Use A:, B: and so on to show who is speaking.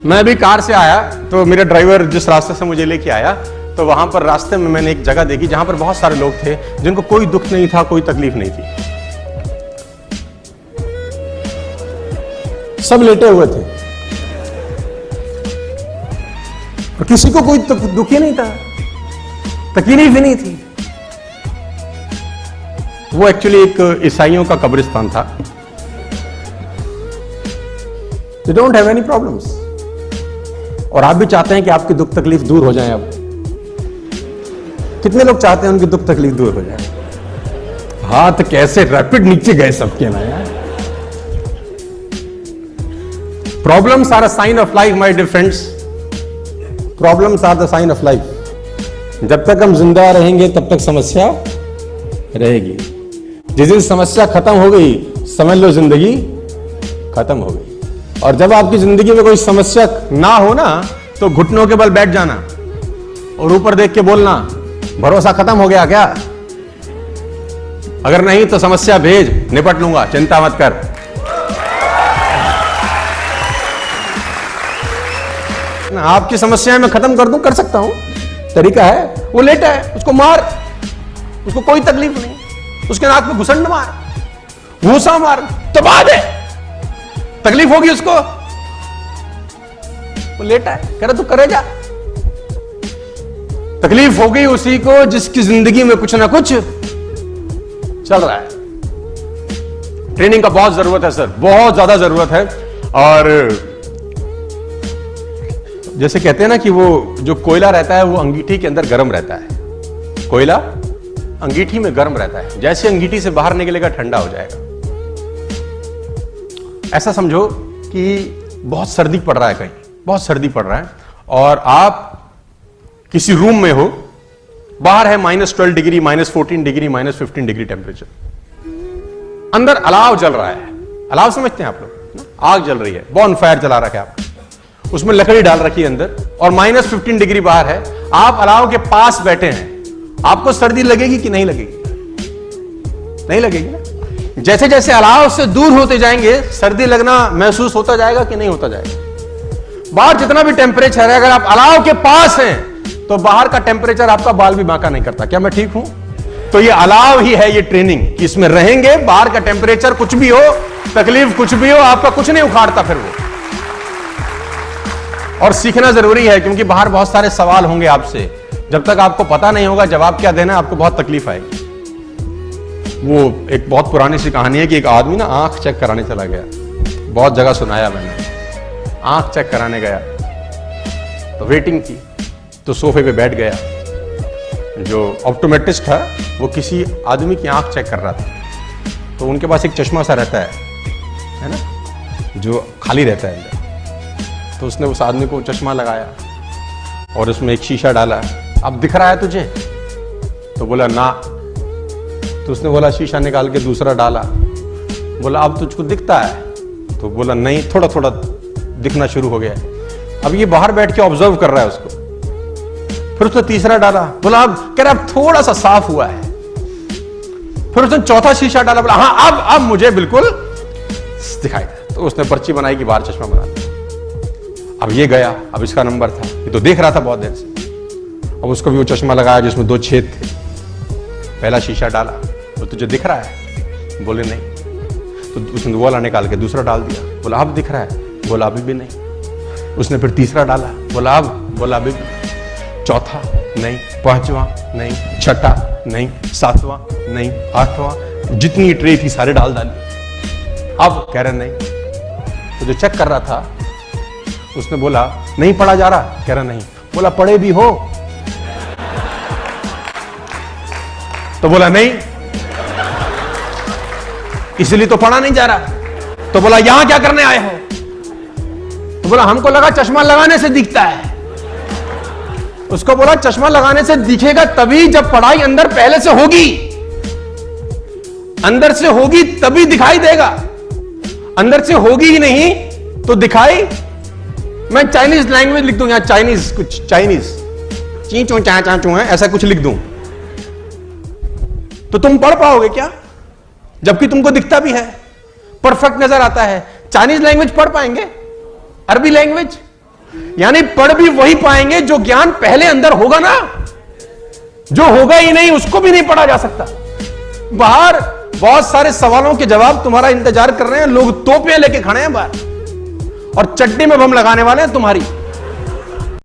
A: मैं अभी कार से आया तो मेरा ड्राइवर जिस रास्ते से मुझे लेके आया तो वहां पर रास्ते में मैंने एक जगह देखी जहां पर बहुत सारे लोग थे जिनको कोई दुख नहीं था, कोई तकलीफ नहीं थी, सब लेटे हुए थे और किसी को कोई दुख ही नहीं था, तकलीफ भी नहीं थी। वो एक्चुअली एक ईसाइयों का कब्रिस्तान था। They don't have any problems। और आप भी चाहते हैं कि आपकी दुख तकलीफ दूर हो जाए। अब कितने लोग चाहते हैं उनकी दुख तकलीफ दूर हो जाए? हाथ कैसे रैपिड नीचे गए सबके ना यार। Problems are a sign of life my dear friends. Problems are the sign of life. जब तक हम जिंदा रहेंगे तब तक समस्या रहेगी। जिस दिन समस्या खत्म हो गई समझ लो जिंदगी खत्म हो गई। और जब आपकी जिंदगी में कोई समस्या ना हो ना तो घुटनों के बल बैठ जाना और ऊपर देख के बोलना, भरोसा खत्म हो गया क्या? अगर नहीं तो समस्या भेज, निपट लूंगा, चिंता मत कर। आपकी समस्या मैं खत्म कर दूं, कर सकता हूं, तरीका है। वो लेटा है, उसको मार, उसको कोई तकलीफ नहीं, उसके नाक में घुसंड मार, घूसा मार, दबा दे, तकलीफ होगी उसको। वो लेटा है, कह रहा तू करे जा। तकलीफ हो गई उसी को जिसकी जिंदगी में कुछ ना कुछ चल रहा है। ट्रेनिंग का बहुत जरूरत है सर, बहुत ज्यादा जरूरत है। और जैसे कहते हैं ना कि वो जो कोयला रहता है वो अंगीठी के अंदर गर्म रहता है। कोयला अंगीठी में गर्म रहता है, जैसे अंगीठी से बाहर निकलेगा ठंडा हो जाएगा। ऐसा समझो कि बहुत सर्दी पड़ रहा है, कहीं बहुत सर्दी पड़ रहा है और आप किसी रूम में हो, बाहर है -12 डिग्री, -14 डिग्री, -15 डिग्री टेम्परेचर, अंदर अलाव जल रहा है। अलाव समझते हैं आप लोग? आग जल रही है, बॉन फायर जला रखा है आपने, उसमें लकड़ी डाल रखी है अंदर और -15 डिग्री बाहर है। आप अलाव के पास बैठे हैं, आपको सर्दी लगेगी कि नहीं लगेगी? नहीं लगेगी ना। जैसे जैसे अलाव से दूर होते जाएंगे सर्दी लगना महसूस होता जाएगा कि नहीं होता जाएगा? बाहर जितना भी टेम्परेचर है, अगर आप अलाव के पास हैं तो बाहर का टेम्परेचर आपका बाल भी बांका नहीं करता। क्या मैं ठीक हूं? तो ये अलाव ही है, ये ट्रेनिंग कि इसमें रहेंगे, बाहर का टेम्परेचर कुछ भी हो, तकलीफ कुछ भी हो, आपका कुछ नहीं उखाड़ता फिर वो। और सीखना जरूरी है क्योंकि बाहर बहुत सारे सवाल होंगे आपसे। जब तक आपको पता नहीं होगा जवाब क्या देना, आपको बहुत तकलीफ आएगी। वो एक बहुत पुरानी सी कहानी है कि एक आदमी ना आंख चेक कराने चला गया। बहुत जगह सुनाया मैंने। आंख चेक कराने गया तो वेटिंग थी, तो सोफे पे बैठ गया। जो ऑप्टोमेट्रिस्ट था वो किसी आदमी की आंख चेक कर रहा था। तो उनके पास एक चश्मा सा रहता है ना, जो खाली रहता है अंदर। तो उसने उस आदमी को चश्मा लगाया और उसमें एक शीशा डाला। अब दिख रहा है तुझे? तो बोला ना। तो उसने बोला शीशा निकाल के दूसरा डाला। बोला अब तुझको दिखता है? तो बोला नहीं, थोड़ा थोड़ा दिखना शुरू हो गया। अब ये बाहर बैठ के ऑब्जर्व कर रहा है उसको। फिर उसने तीसरा डाला। बोला अब, कह रहा अब थोड़ा सा साफ हुआ है। फिर उसने चौथा शीशा डाला। बोला हाँ अब मुझे बिल्कुल दिखाई दे। तो उसने पर्ची बनाई कि बाहर चश्मा बना दिया। अब ये गया, अब इसका नंबर था, ये तो देख रहा था बहुत देर से। अब उसको भी वो चश्मा लगाया जिसमें 2 छेद थे। पहला शीशा डाला तो तुझे दिख रहा है? बोले नहीं। तो उसने वाला निकाल के दूसरा डाल दिया। बोला अब दिख रहा है? बोला अभी भी नहीं। उसने फिर तीसरा डाला। बोला अब? बोला अभी भी। चौथा नहीं, पांचवा नहीं, छठा नहीं, सातवां नहीं, आठवां, जितनी ट्रे थी सारे डाल डाली। अब कह रहे नहीं। तो जो चेक कर रहा था उसने बोला नहीं पढ़ा जा रहा? कह रहा नहीं। बोला पढ़े भी हो? तो बोला नहीं, इसलिए तो पढ़ा नहीं जा रहा। तो बोला यहां क्या करने आए हो? तो बोला हमको लगा चश्मा लगाने से दिखता है। उसको बोला चश्मा लगाने से दिखेगा तभी जब पढ़ाई अंदर पहले से होगी। अंदर से होगी तभी दिखाई देगा, अंदर से होगी ही नहीं तो दिखाई। मैं चाइनीज लैंग्वेज लिख दूं यहां, चाइनीज, कुछ चाइनीज, ची चो चा चा चो है, ऐसा कुछ लिख दूं तो तुम पढ़ पाओगे क्या? जबकि तुमको दिखता भी है, परफेक्ट नजर आता है। चाइनीज लैंग्वेज पढ़ पाएंगे? अरबी लैंग्वेज यानी पढ़ भी वही पाएंगे जो ज्ञान पहले अंदर होगा ना। जो होगा ही नहीं उसको भी नहीं पढ़ा जा सकता। बाहर बहुत सारे सवालों के जवाब तुम्हारा इंतजार कर रहे हैं, लोग तोपें लेके खड़े हैं बाहर और चट्टी में बम लगाने वाले हैं तुम्हारी।